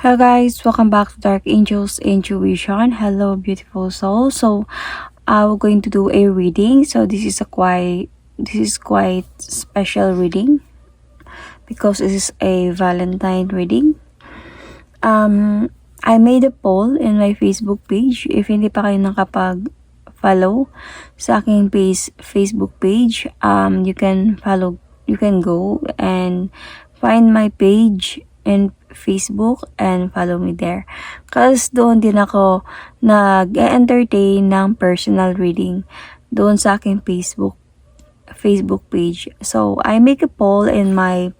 Hello guys, welcome back to Dark Angels Intuition. Hello beautiful soul. So we're going to do a reading. So this is quite special reading because this is a Valentine reading. I made a poll in my Facebook page. If hindi pa kayo nakapag-follow sa aking Facebook page, you can go and find my page in Facebook and follow me there. Kasi doon din ako nag-entertain ng personal reading doon sa aking Facebook page. So, I make a poll in my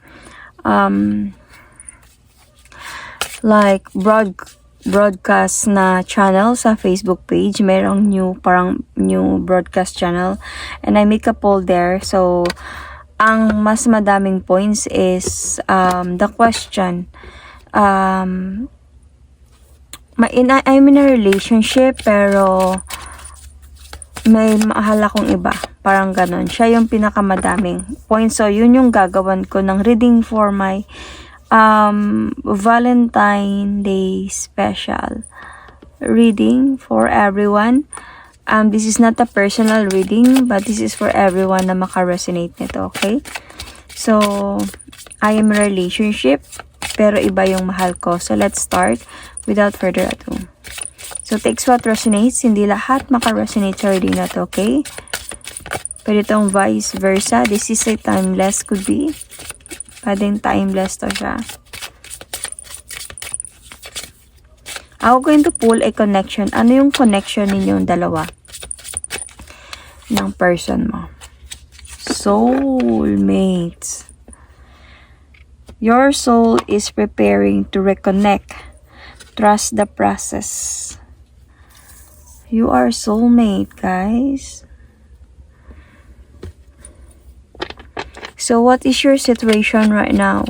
broadcast na channel sa Facebook page. Merong new broadcast channel and I make a poll there. So, ang mas madaming points is the question. I'm in a relationship pero may mahal akong iba. Parang ganon. Siya yung pinakamadaming points. So, yun yung gagawan ko ng reading for my Valentine Day special reading for everyone. This is not a personal reading, but this is for everyone na maka-resonate nito, okay? So, I am in a relationship, pero iba yung mahal ko. So, let's start without further ado. So, takes what resonates. Hindi lahat maka-resonate sa reading na to, okay? Pwede itong vice versa. This is a timeless, could be. Pwedeng timeless to siya. I'm going to pull a connection. Ano yung connection ninyong dalawa? Ng person mo. Soulmates. Your soul is preparing to reconnect. Trust the process. You are soulmate, guys. So what is your situation right now?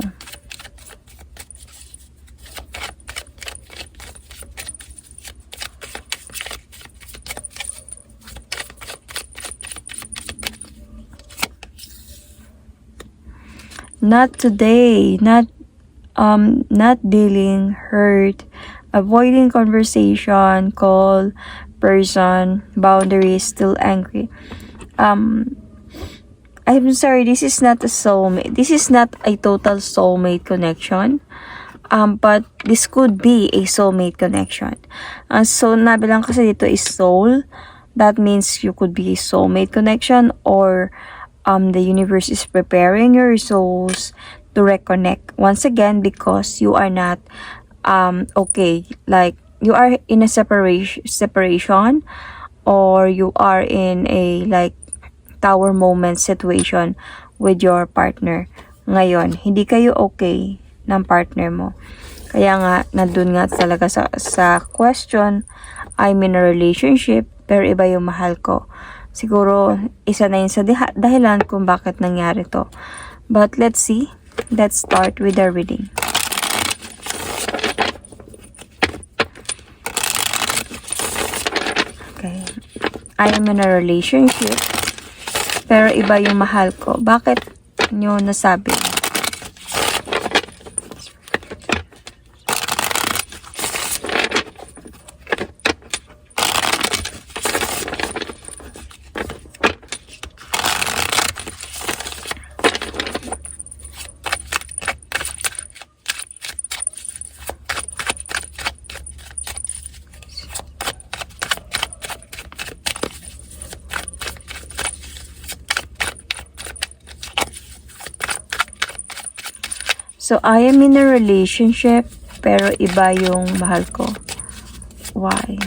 Not today, not dealing, hurt, avoiding conversation, call, person, boundaries, still angry. I'm sorry, this is not a soulmate. This is not a total soulmate connection. But this could be a soulmate connection. So, nabilang kasi dito is soul. That means you could be a soulmate connection or the universe is preparing your souls to reconnect once again because you are not okay, like you are in a separation or you are in a like tower moment situation with your partner. Ngayon, hindi kayo okay ng partner mo. Kaya nga, nandun nga talaga sa question, I'm in a relationship, pero iba yung mahal ko. Siguro, isa na yun sa dahilan kung bakit nangyari to. But let's see. Let's start with the reading. Okay. I am in a relationship, pero iba yung mahal ko. Bakit nyo nasabi? So, I am in a relationship, pero iba yung mahal ko. Why?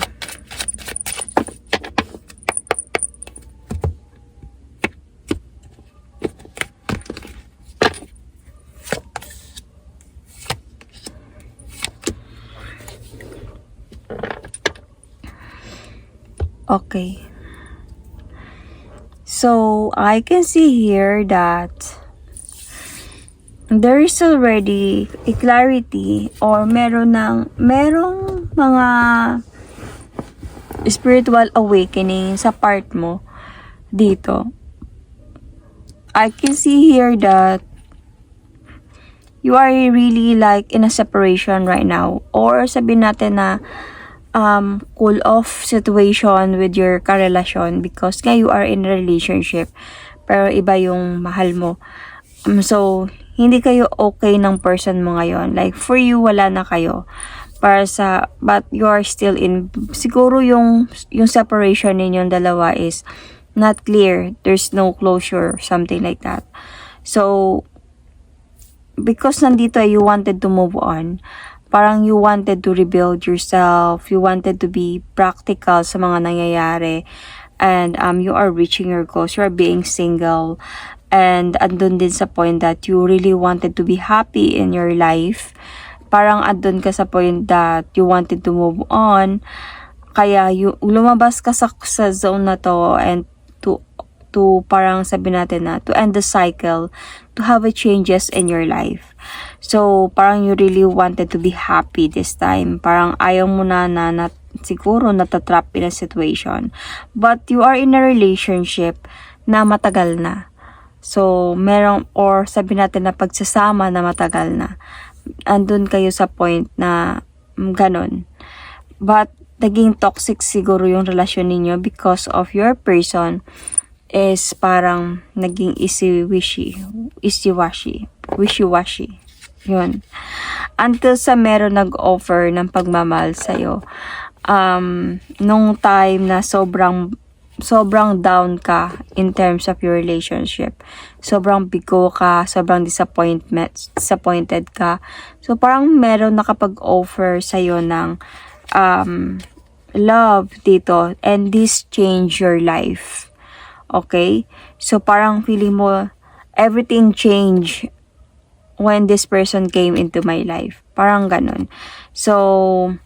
Okay. So, I can see here that there is already a clarity or merong mga spiritual awakening sa part mo dito. I can see here that you are really like in a separation right now, or sabihin natin na cool off situation with your karelasyon because nga you are in a relationship pero iba yung mahal mo. So hindi kayo okay ng person mo ngayon, like for you wala na kayo para sa, but you are still in, siguro yung separation ninyong dalawa is not clear, there's no closure, something like that. So because nandito you wanted to move on, parang you wanted to rebuild yourself, you wanted to be practical sa mga nangyayari, and you are reaching your goals, you are being single, and andun din sa point that you really wanted to be happy in your life. Parang andun ka sa point that you wanted to move on, kaya lumabas ka sa zone na to, and to parang sabi natin na to end the cycle, to have a changes in your life. So parang you really wanted to be happy this time, parang ayaw mo na siguro natatrap in a situation, but you are in a relationship na matagal na. So merong, or sabi natin na pagsasama na matagal na, andun kayo sa point na ganon, but naging toxic siguro yung relasyon ninyo because of your person is parang naging wishy-washy yun, until sa meron nag-offer ng pagmamahal sa'yo nung time na sobrang down ka in terms of your relationship, sobrang bigo ka, sobrang disappointed ka. So parang meron nakapag-offer sa'yo ng love dito, and this change your life. Okay? So parang feeling mo everything change when this person came into my life. Parang ganun. So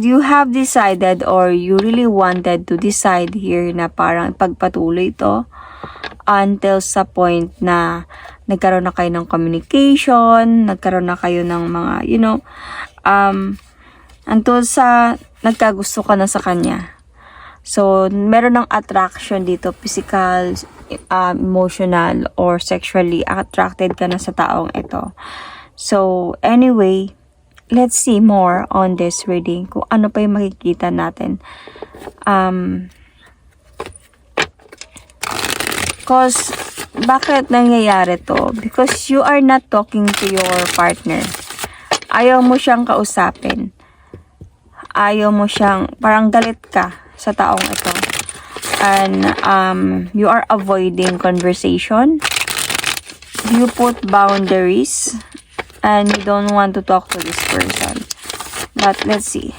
you have decided, or you really wanted to decide here na parang pagpatuloy to until sa point na nagkaroon na kayo ng communication, nagkaroon na kayo ng mga, until sa nagkagusto ka na sa kanya. So, meron ng attraction dito, physical, emotional, or sexually attracted ka na sa taong ito. So, anyway, let's see more on this reading, kung ano pa yung makikita natin. Cause, bakit nangyayari to? Because you are not talking to your partner. Ayaw mo siyang kausapin. Ayaw mo siyang, parang galit ka sa taong ito. And you are avoiding conversation. You put boundaries. And you don't want to talk to this person. But let's see.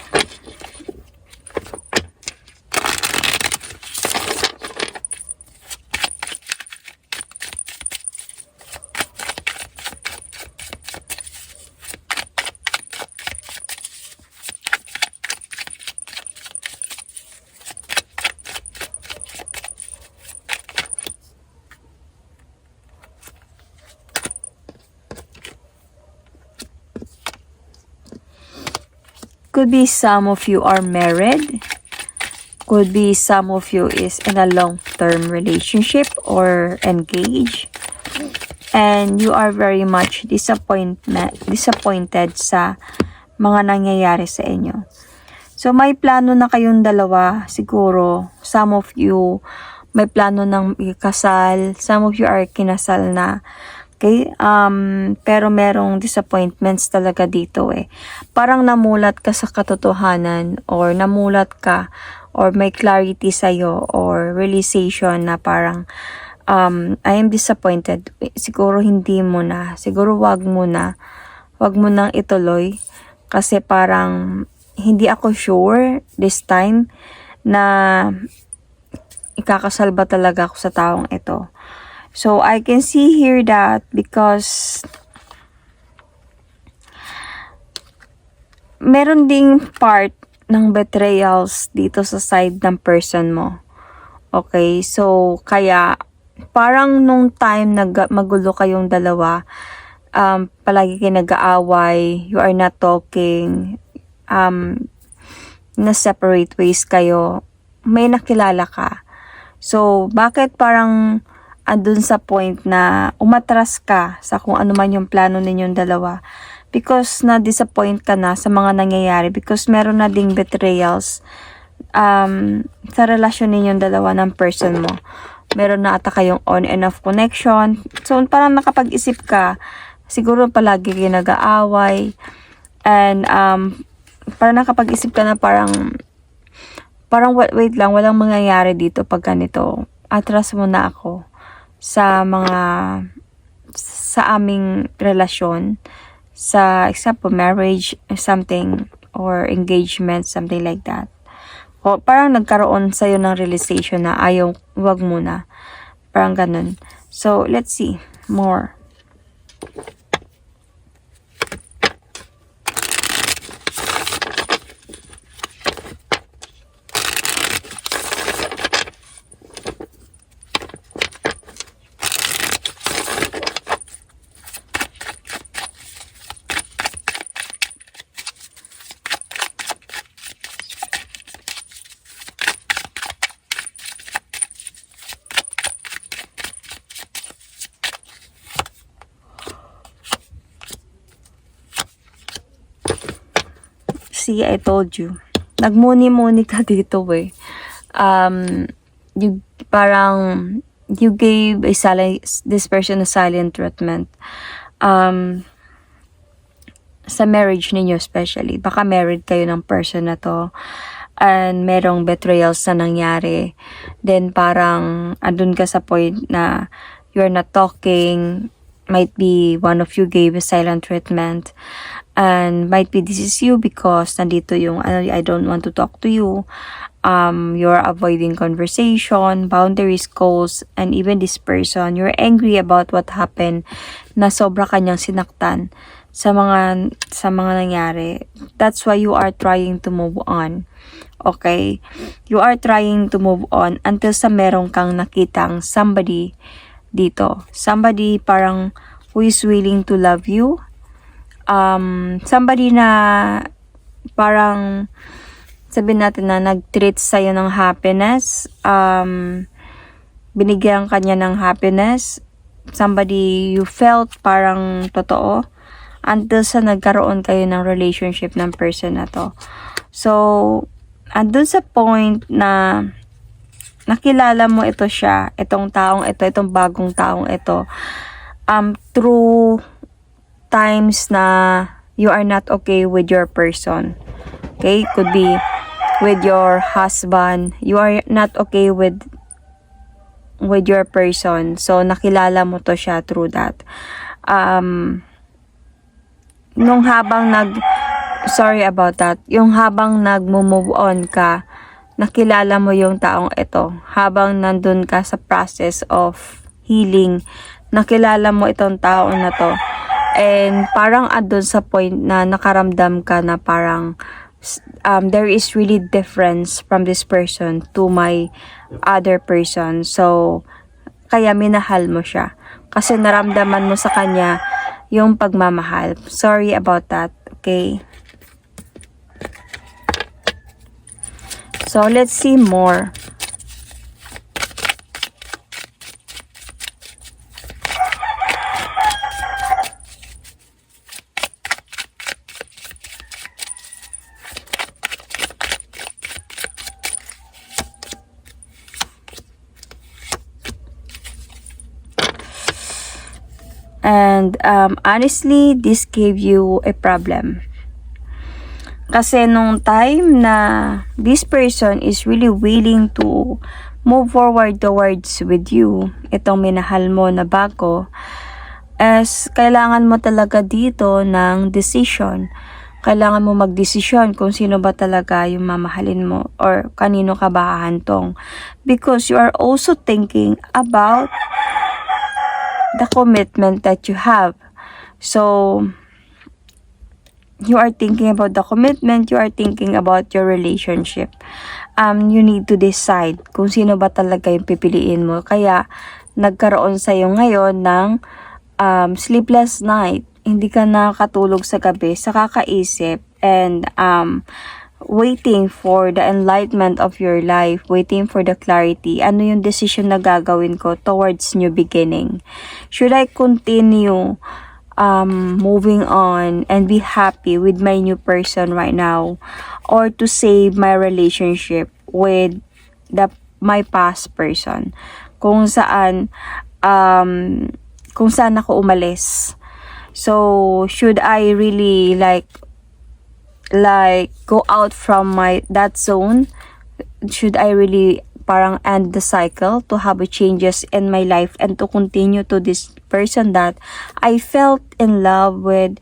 Could be some of you are married. Could be some of you is in a long-term relationship or engaged. And you are very much disappointed sa mga nangyayari sa inyo. So may plano na kayong dalawa siguro. Some of you may plano ng ikasal. Some of you are kinasal na. Okay? Pero merong disappointments talaga dito eh. Parang namulat ka sa katotohanan, or namulat ka, or may clarity sa'yo, or realization na parang I am disappointed. Siguro hindi mo na. Siguro wag mo nang ituloy. Kasi parang hindi ako sure this time na ikakasal ba talaga ako sa taong ito. So, I can see here that because meron ding part ng betrayals dito sa side ng person mo. Okay? So, kaya parang nung time magulo kayong dalawa, palagi kayo nag-aaway, you are not talking, na separate ways kayo, may nakilala ka. So, bakit parang andun sa point na umatras ka sa kung ano man yung plano ninyong dalawa. Because na-disappoint ka na sa mga nangyayari. Because meron na ding betrayals sa relasyon ninyong dalawa ng person mo. Meron na ata kayong on and off connection. So, parang nakapag-isip ka, siguro palagi kayo nag-aaway. And, parang nakapag-isip ka na parang wait lang, walang mangyayari dito pag ganito. Atras mo na ako sa aming relasyon. Sa example, marriage, something, or engagement, something like that. O, parang nagkaroon sa'yo ng realization na ayaw, wag muna. Parang ganun. So, let's see more. See, I told you. Nagmuni-muni ka dito eh. You gave this person a silent treatment. Sa marriage ninyo especially. Baka married kayo ng person na to. And merong betrayals na nangyari. Then parang andun ka sa point na you're not talking. Might be one of you gave a silent treatment. And might be this is you because nandito yung I don't want to talk to you. You're avoiding conversation, boundaries, goals, and even this person. You're angry about what happened na sobra kanyang sinaktan sa mga nangyari. That's why you are trying to move on. Okay? You are trying to move on until sa meron kang nakitang somebody dito. Somebody parang who is willing to love you. Somebody na parang sabihin natin na nag-treat sa'yo ng happiness, binigyan kanya ng happiness, somebody you felt parang totoo, until sa nagkaroon kayo ng relationship ng person na to. So, andun sa point na nakilala mo ito siya, itong taong ito, itong bagong taong ito, through times na you are not okay with your person. Okay? Could be with your husband. You are not okay with your person. So, nakilala mo to siya through that. Nung habang sorry about that. Yung habang nag-move on ka, nakilala mo yung taong ito. Habang nandun ka sa process of healing, nakilala mo itong taong na to. And parang andun sa point na nakaramdam ka na parang there is really difference from this person to my other person. So, kaya minahal mo siya. Kasi naramdaman mo sa kanya yung pagmamahal. Sorry about that. Okay? So, let's see more. And honestly, this gave you a problem. Kasi nung time na this person is really willing to move forward towards with you, itong minahal mo na bago, as kailangan mo talaga dito ng decision. Kailangan mo magdesisyon kung sino ba talaga yung mamahalin mo or kanino ka ba hahantong. Because you are also thinking about the commitment that you have. So, you are thinking about the commitment, you are thinking about your relationship. You need to decide kung sino ba talaga yung pipiliin mo. Kaya, nagkaroon sa'yo ngayon ng sleepless night. Hindi ka nakatulog sa gabi sa kakaisip and waiting for the enlightenment of your life, waiting for the clarity. Ano yung decision na gagawin ko towards new beginning? Should I continue moving on and be happy with my new person right now, or to save my relationship with my past person, kung saan ako umalis? So should I really like go out from that zone? Should I really parang end the cycle to have a changes in my life and to continue to this person that I felt in love with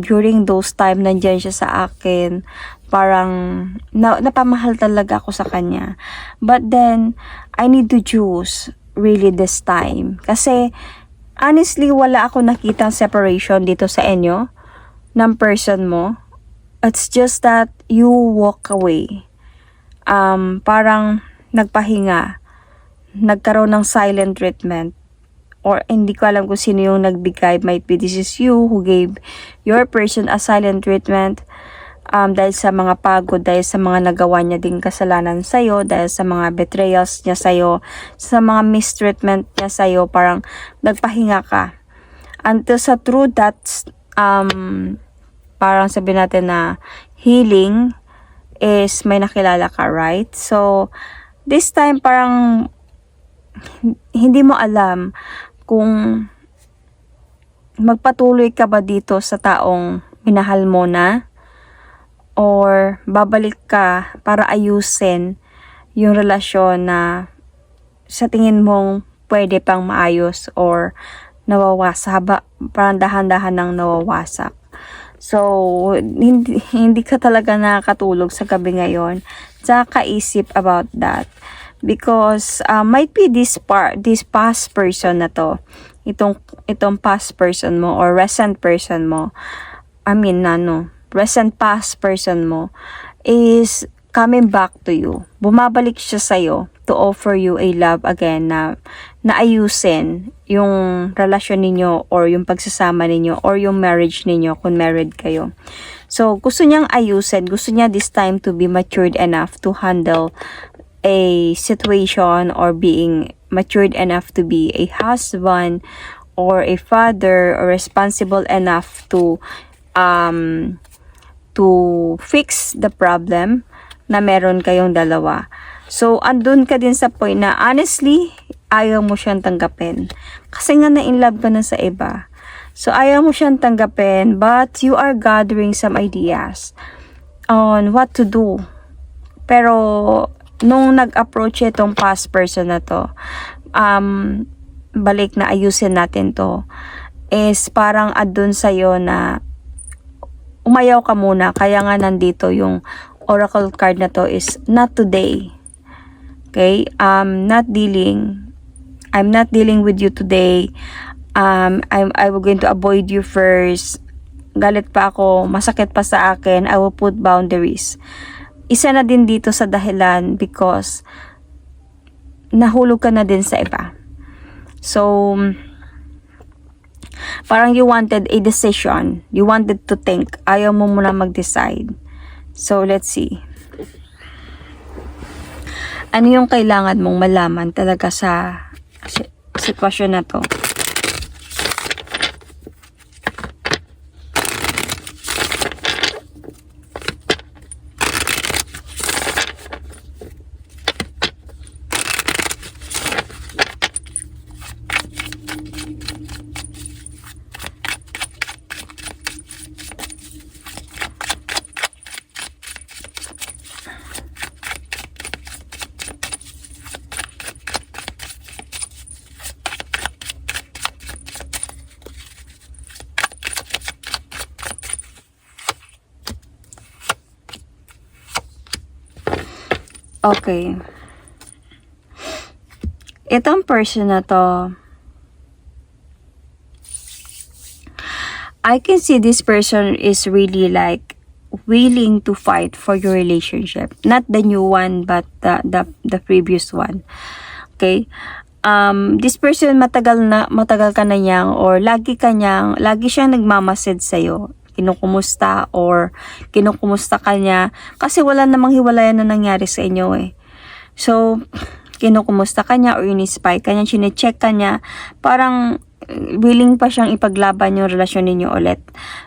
during those time? Nandiyan siya sa akin, parang napamahal talaga ako sa kanya, but then I need to choose really this time, kasi honestly wala ako nakitang separation dito sa inyo ng person mo. It's just that you walk away. Parang nagpahinga, nagkaroon ng silent treatment, or hindi ko alam kung sino yung nagbigay. Might be this is you who gave your person a silent treatment, dahil sa mga pagod, dahil sa mga nagawa niya ding kasalanan sa'yo, dahil sa mga betrayals niya sa'yo, sa mga mistreatment niya sa'yo, parang nagpahinga ka. Until sa true that's parang sabihin natin na healing is may nakilala ka, right? So this time parang hindi mo alam kung magpatuloy ka ba dito sa taong minahal mo na, or babalik ka para ayusin yung relasyon na sa tingin mong pwede pang maayos or nawawasak, parang dahan-dahan nang nawawasak. So hindi ka talaga nakakatulog sa gabi ngayon sa kaisip about that, because might be this past person na to, itong past person mo or recent person mo, recent past person mo is coming back to you. Bumabalik siya sa'yo to offer you a love again na naayusin yung relasyon ninyo or yung pagsasama ninyo or yung marriage ninyo kung married kayo. So gusto niyang ayusin, gusto niya this time to be matured enough to handle a situation, or being matured enough to be a husband or a father, or responsible enough to fix the problem na meron kayong dalawa. So andun ka din sa point na honestly ayaw mo siyang tanggapin kasi nga na-in-love ka na sa iba. So ayaw mo siyang tanggapin, but you are gathering some ideas on what to do. Pero nung nag-approach itong past person na to, balik na ayusin natin to, is parang adun sa'yo na umayaw ka muna. Kaya nga nandito yung oracle card na to is not today. Okay? I'm not dealing with you today. I will going to avoid you first. Galit pa ako, masakit pa sa akin. I will put boundaries. Isa na din dito sa dahilan because nahulog ka na din sa iba. So parang you wanted a decision. You wanted to think. Ayaw mo muna mag-decide. So let's see. Ano yung kailangan mong malaman talaga sa sitwasyon na to? Okay. Itong person na to, I can see this person is really like willing to fight for your relationship. Not the new one, but the previous one. Okay? This person matagal ka na niyang, or lagi siyang nagmamasid sa'yo. kinukumusta or kinukumusta ka niya. Kasi wala namang hiwalayan na nangyari sa inyo eh. So, kinukumusta ka niya or in-spy ka niya, chinecheck ka niya, parang willing pa siyang ipaglaban yung relasyon ninyo ulit.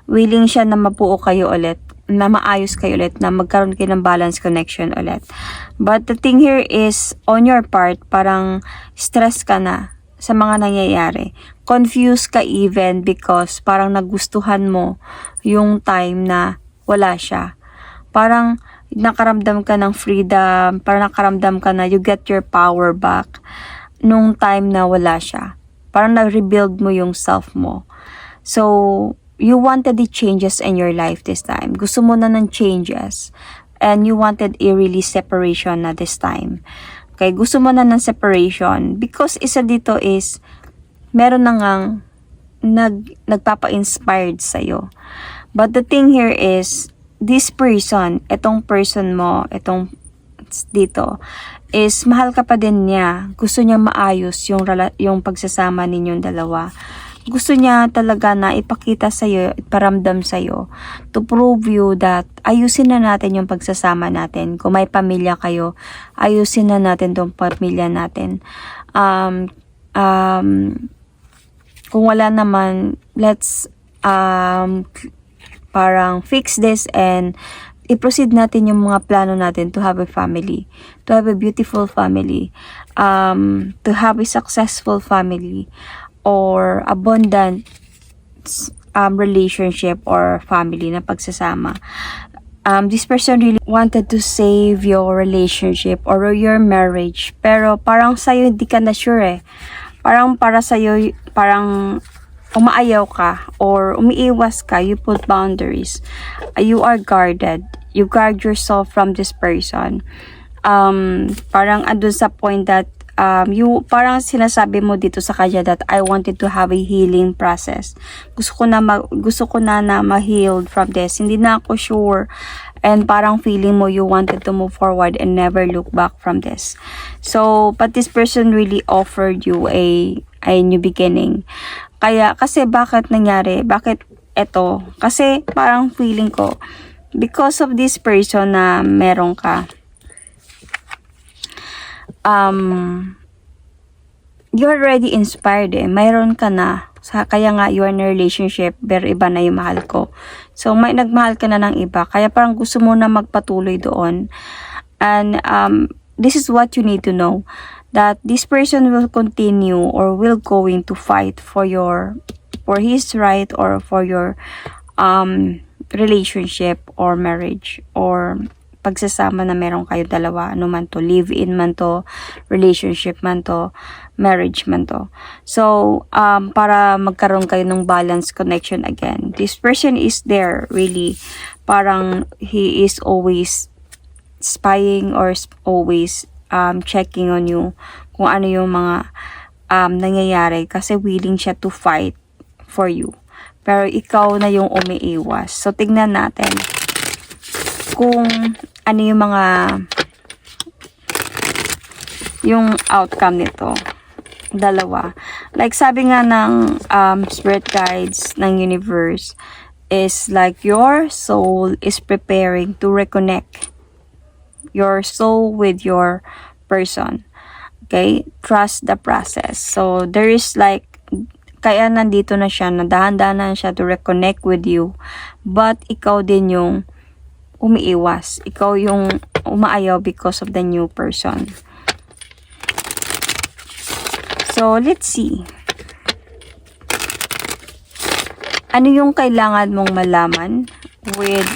Willing siya na mabuo kayo ulit, na maayos kayo ulit, na magkaroon kayo ng balance connection ulit. But the thing here is, on your part, parang stress ka na sa mga nangyayari. Confused ka even because parang nagustuhan mo yung time na wala siya. Parang nakaramdam ka ng freedom, parang nakaramdam ka na you get your power back nung time na wala siya. Parang na-rebuild mo yung self mo. So, you wanted the changes in your life this time. Gusto mo na ng changes. And you wanted a really separation na this time. Okay, gusto mo na ng separation. Because isa dito is, meron na ngang nagpapa-inspired sa'yo. But the thing here is, this person, itong person mo, itong dito, is mahal ka pa din niya. Gusto niya maayos yung pagsasama ninyong dalawa. Gusto niya talaga na ipakita sa'yo, iparamdam sa'yo, to prove you that ayusin na natin yung pagsasama natin. Kung may pamilya kayo, ayusin na natin tong pamilya natin. Kung wala naman, let's parang fix this and i-proceed natin yung mga plano natin to have a family, to have a beautiful family, to have a successful family, or abundant relationship or family na pagsasama. This person really wanted to save your relationship or your marriage, pero parang sa'yo hindi ka na sure eh. Parang para sa'yo, parang umaayaw ka or umiiwas ka, you put boundaries. You are guarded. You guard yourself from this person. Parang andun sa point that parang sinasabi mo dito sa kanya that I wanted to have a healing process. Gusto ko na ma-healed from this. Hindi na ako sure. And parang feeling mo you wanted to move forward and never look back from this. So, but this person really offered you a new beginning. Kasi bakit nangyari? Bakit eto? Kasi parang feeling ko, because of this person na meron ka, you're already inspired eh. Mayroon ka na. Kaya nga, you are in a relationship, pero iba na yung mahal ko. So, may nagmahal ka na ng iba. Kaya parang gusto mo na magpatuloy doon. And, this is what you need to know. That this person will continue or will going to fight for his right or for your, relationship or marriage or pagsasama na meron kayo dalawa, ano man to, live-in man to, relationship man to, marriage man to. So, para magkaroon kayo ng balance connection again, this person is there really, parang he is always spying or always checking on you kung ano yung mga nangyayari kasi willing siya to fight for you. Pero ikaw na yung umiiwas. So, tignan natin kung ano yung mga yung outcome nito. Dalawa. Like sabi nga ng spirit guides ng universe is like your soul is preparing to reconnect your soul with your person. Okay? Trust the process. So, there is like kaya nandito na siya, nadahan-dahan na siya to reconnect with you. But, ikaw din yung umiiwas. Ikaw yung umaayaw because of the new person. So, let's see. Ano yung kailangan mong malaman with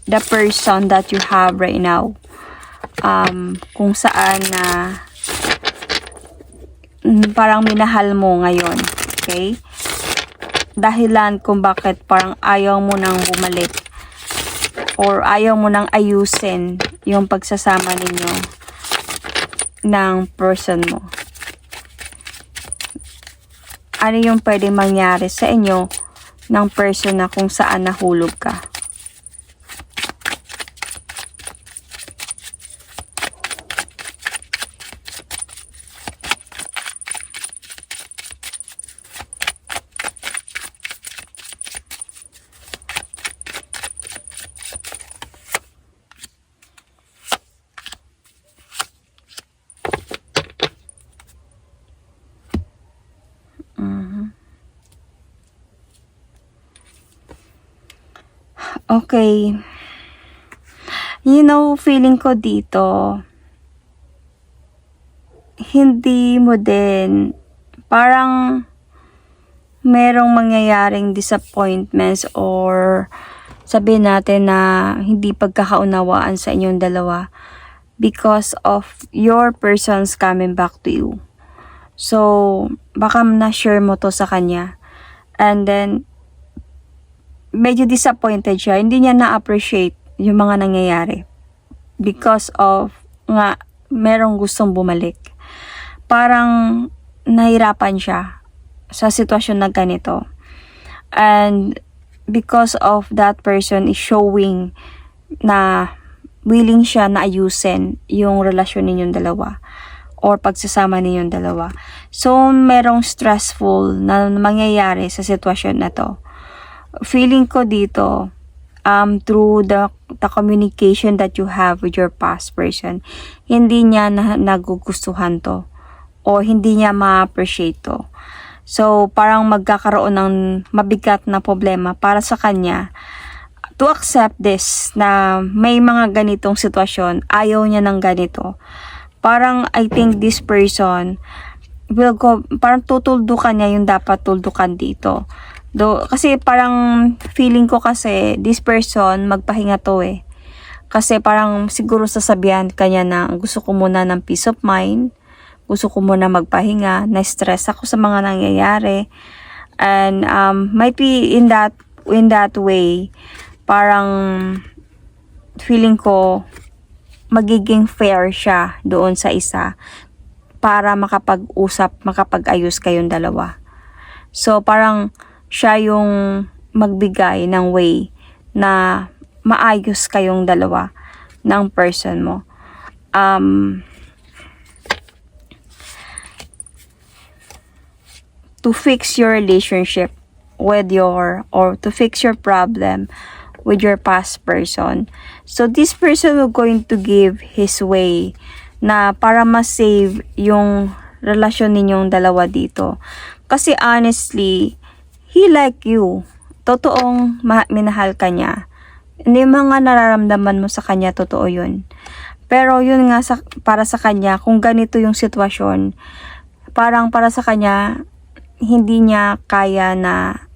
the person that you have right now? Kung saan na parang minahal mo ngayon. Okay? Dahilan kung bakit parang ayaw mo nang bumalik or ayaw mo nang ayusin yung pagsasama ninyo ng person mo. Ano yung pwede mangyari sa inyo ng person na kung saan nahulog ka? Okay. You know, feeling ko dito, hindi mo din, parang merong mangyayaring disappointments or sabihin natin na hindi pagkakaunawaan sa inyong dalawa because of your persons coming back to you. So, baka na-share mo to sa kanya. And then, medyo disappointed siya. Hindi niya na-appreciate yung mga nangyayari. Because of, nga, merong gustong bumalik. Parang, nahirapan siya sa sitwasyon na ganito. And, because of that person is showing na willing siya na ayusin yung relasyon ninyong dalawa or pagsasama ninyong dalawa. So, merong stressful na mangyayari sa sitwasyon na to. Feeling ko dito, through the communication that you have with your past person, hindi niya nagugustuhan to o hindi niya ma-appreciate to. So, parang magkakaroon ng mabigat na problema para sa kanya to accept this na may mga ganitong sitwasyon, ayaw niya ng ganito. Parang I think this person will go, parang tutuldukan niya yung dapat tuldukan dito. Kasi parang feeling ko kasi this person magpahinga to eh. Kasi parang siguro sasabihan kanya na gusto ko muna ng peace of mind, gusto ko muna magpahinga, na-stress ako sa mga nangyayari. And might be in that way, parang feeling ko magiging fair siya doon sa isa para makapag-usap, makapag-ayos kayong dalawa. So, parang siya yung magbigay ng way na maayos kayong dalawa ng person mo. To fix your relationship with or to fix your problem with your past person. So, this person will going to give his way na para ma-save yung relasyon ninyong dalawa dito. Kasi honestly, he like you. Totoong minahal ka niya. Hindi mga nararamdaman mo sa kanya, totoo yun. Pero yun nga para sa kanya, kung ganito yung sitwasyon, parang para sa kanya, hindi niya kaya na,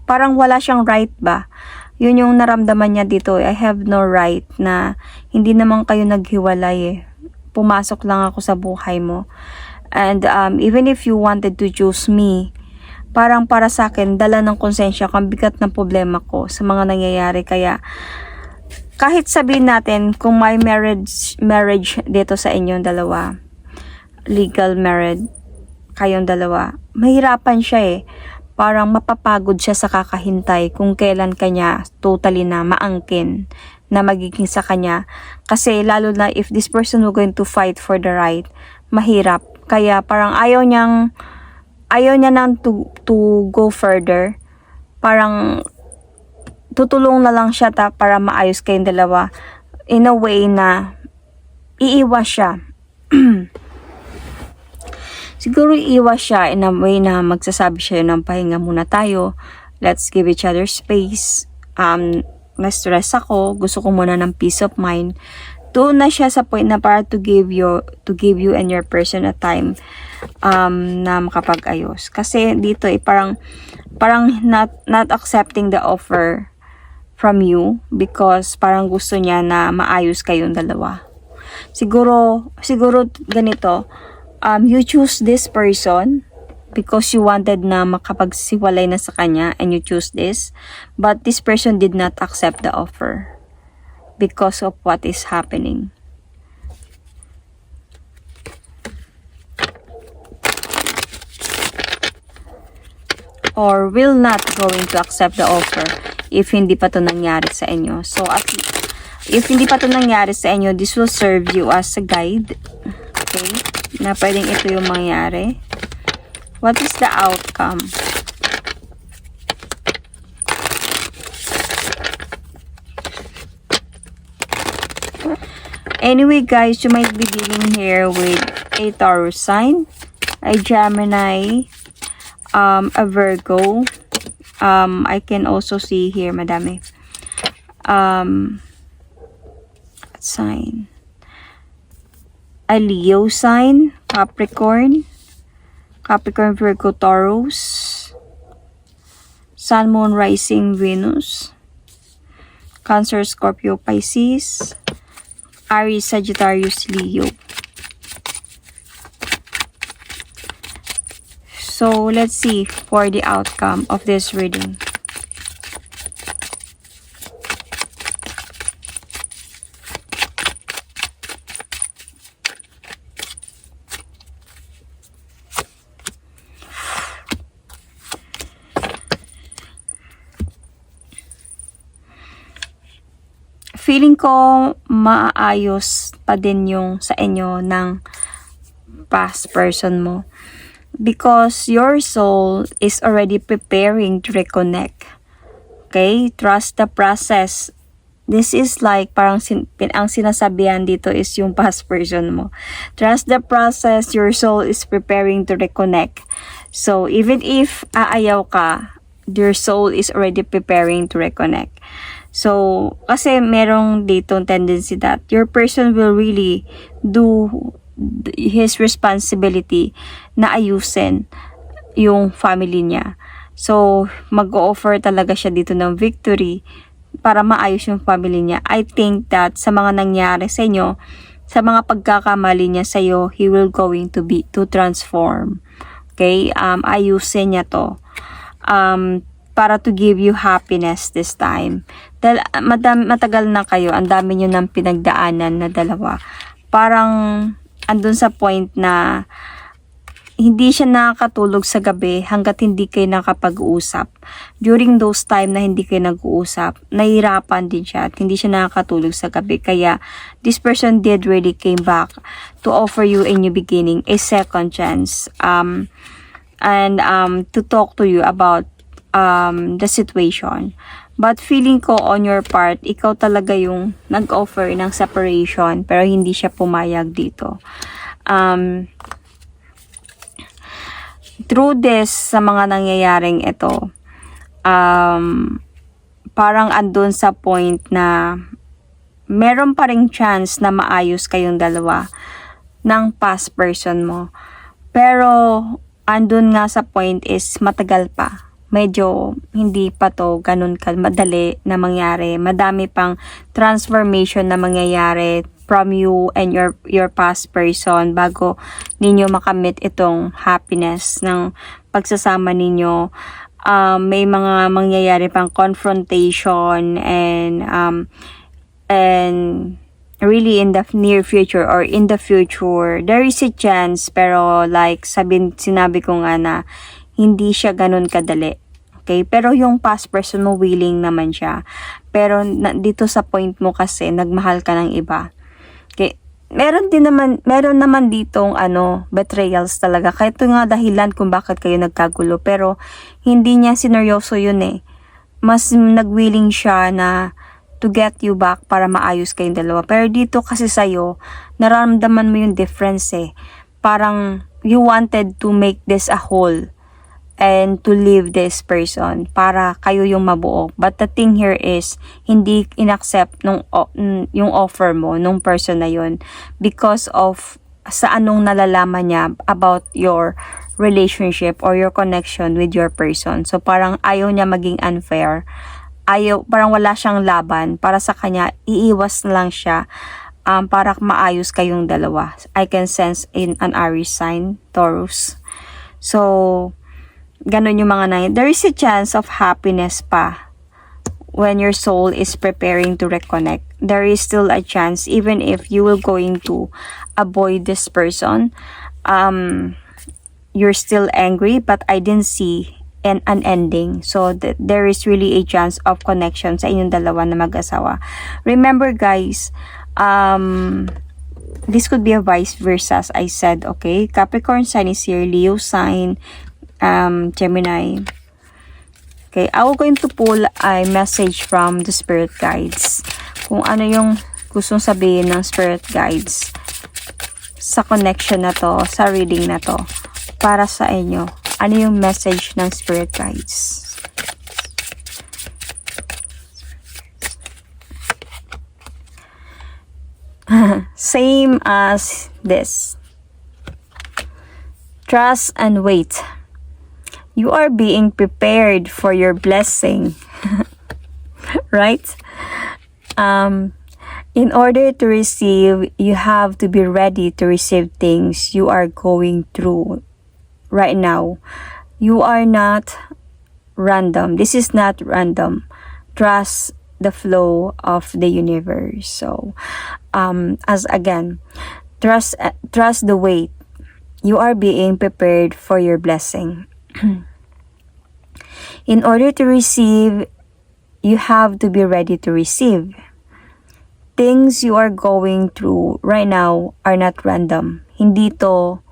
parang wala siyang right ba? Yun yung naramdaman niya dito. I have no right na hindi naman kayo naghiwalay eh. Pumasok lang ako sa buhay mo. And even if you wanted to choose me, parang para sa akin, dala ng konsensya kung bigat ng problema ko sa mga nangyayari. Kaya kahit sabihin natin kung may marriage dito sa inyong dalawa, legal marriage kayong dalawa, mahirapan siya eh. Parang mapapagod siya sa kakahintay kung kailan kanya totally na maangkin na magiging sa kanya. Kasi lalo na if this person will going to fight for the right, mahirap. Kaya parang ayaw niya nang to go further. Parang tutulong na lang siya para maayos kayong dalawa in a way na iiwas siya. Siguro iiwas siya in a way na magsasabi siya ng pahinga muna tayo. Let's give each other space. Na-stress ako. Gusto ko muna ng peace of mind. Doon na siya sa point na para to give you and your person a time na makapag-ayos. Kasi dito parang not accepting the offer from you because parang gusto niya na maayos kayong dalawa. Siguro ganito. You choose this person because you wanted na makapagsiwalay na sa kanya and you choose this. But this person did not accept the offer because of what is happening. Or will not going to accept the offer if hindi pa to nangyari sa inyo. So, if hindi pa to nangyari sa inyo, this will serve you as a guide. Okay? Na pwedeng ito yung mangyari. What is the outcome? Anyway guys, you might be dealing here with a Taurus sign, a Gemini, a Virgo. I can also see here, madami. Sign. A Leo sign, Capricorn, Virgo, Taurus, Sun, Moon, Rising, Venus, Cancer, Scorpio, Pisces, Aries, Sagittarius, Leo. So, let's see for the outcome of this reading. Feeling ko maayos pa din yung sa inyo ng past person mo. Because your soul is already preparing to reconnect. Okay? Trust the process. This is like, parang ang sinasabihan dito is yung past person mo. Trust the process. Your soul is preparing to reconnect. So, even if aayaw ka, your soul is already preparing to reconnect. So, kasi merong dito tendency that your person will really do his responsibility na ayusin yung family niya. So, mag-o-offer talaga siya dito ng victory para maayos yung family niya. I think that sa mga nangyari sa inyo, sa mga pagkakamali niya sa iyo, he will going to transform. Okay? Ayusin niya to. Para to give you happiness this time. Dahil matagal na kayo, ang dami nyo ng pinagdaanan na dalawa. Parang andun sa point na hindi siya nakakatulog sa gabi hanggat hindi kayo nakapag-uusap. During those time na hindi kayo nag-uusap, nahihirapan din siya at hindi siya nakakatulog sa gabi. Kaya this person did really came back to offer you a new beginning, a second chance. And to talk to you about the situation. But feeling ko on your part, ikaw talaga yung nag-offer ng separation pero hindi siya pumayag dito. Through this, sa mga nangyayaring ito, parang andun sa point na meron pa ring chance na maayos kayong dalawa ng past person mo. Pero andun nga sa point is matagal pa. Medyo hindi pa to ganun madali na mangyari. Madami pang transformation na mangyayari from you and your past person bago ninyo makamit itong happiness ng pagsasama ninyo. May mga mangyayari pang confrontation and really in the near future or in the future there is a chance, pero like sinabi ko nga na hindi siya ganun kadali. Okay? Pero yung past person mo, willing naman siya. Pero dito sa point mo kasi, nagmahal ka ng iba. Okay? Meron naman ditong betrayals talaga. Kaya ito nga dahilan kung bakit kayo nagkagulo. Pero hindi niya sineryoso yun eh. Mas nagwilling siya na to get you back para maayos kayong dalawa. Pero dito kasi sa'yo, nararamdaman mo yung difference eh. Parang you wanted to make this a whole and to leave this person para kayo yung mabuo. But the thing here is, hindi inaccept yung offer mo nung person na yun because of sa anong nalalaman niya about your relationship or your connection with your person. So parang ayaw niya maging unfair. Parang wala siyang laban. Para sa kanya, iiwas na lang siya para maayos kayong dalawa. I can sense in an Aries sign, Taurus. So, ganun yung mga nangyayari. There is a chance of happiness pa when your soul is preparing to reconnect. There is still a chance even if you will going to avoid this person. You're still angry but I didn't see an ending. So there is really a chance of connection sa inyong dalawa na mag-asawa. Remember guys, this could be a vice versa as I said, okay? Capricorn sign is here, Leo sign, Gemini. Okay, I will going to pull a message from the spirit guides. Kung ano yung gustong sabihin ng spirit guides sa connection na to, sa reading na to, para sa inyo. Ano yung message ng spirit guides? Same as this. Trust and wait. You are being prepared for your blessing. Right? In order to receive, you have to be ready to receive things you are going through right now. You are not random. This is not random. Trust the flow of the universe. So, as again, trust the wait. You are being prepared for your blessing. In order to receive, you have to be ready to receive. Things you are going through right now are not random. Hindi to,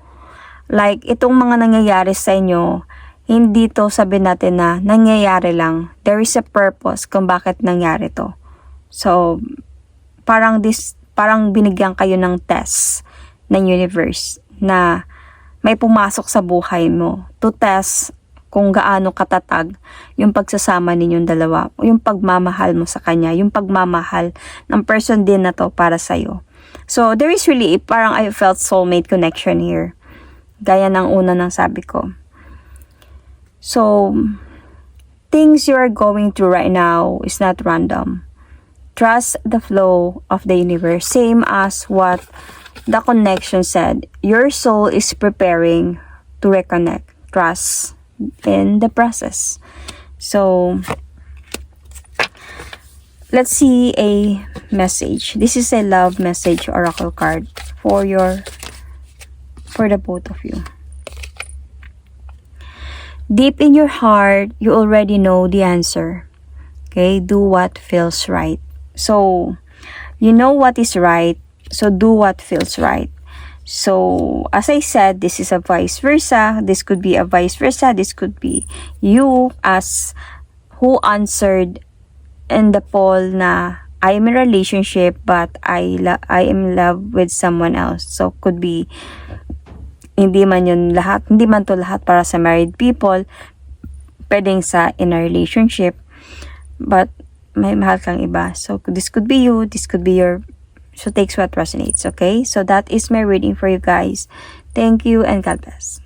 like itong mga nangyayari sa inyo, hindi to sabihin natin na nangyayari lang. There is a purpose kung bakit nangyari to. So, parang binigyan kayo ng test ng universe na may pumasok sa buhay mo to test kung gaano katatag yung pagsasama ninyong dalawa, yung pagmamahal mo sa kanya, yung pagmamahal ng person din na to para sa'yo. So, there is really, parang I felt soulmate connection here. Gaya ng una ng sabi ko. So, things you are going through right now is not random. Trust the flow of the universe. Same as what the connection said. Your soul is preparing to reconnect. Trust in the process. So, let's see a message. This is a love message oracle card for the both of you. Deep in your heart, you already know the answer. Okay? Do what feels right. So, you know what is right. So, do what feels right. So, as I said, this is a vice versa. This could be a vice versa. This could be you as who answered in the poll na I am in a relationship but I am in love with someone else. So, could be hindi man to lahat para sa married people. Pwedeng sa in a relationship but may mahal kang iba. So, this could be you. This could be your. So, takes what resonates, okay? So, that is my reading for you guys. Thank you and God bless.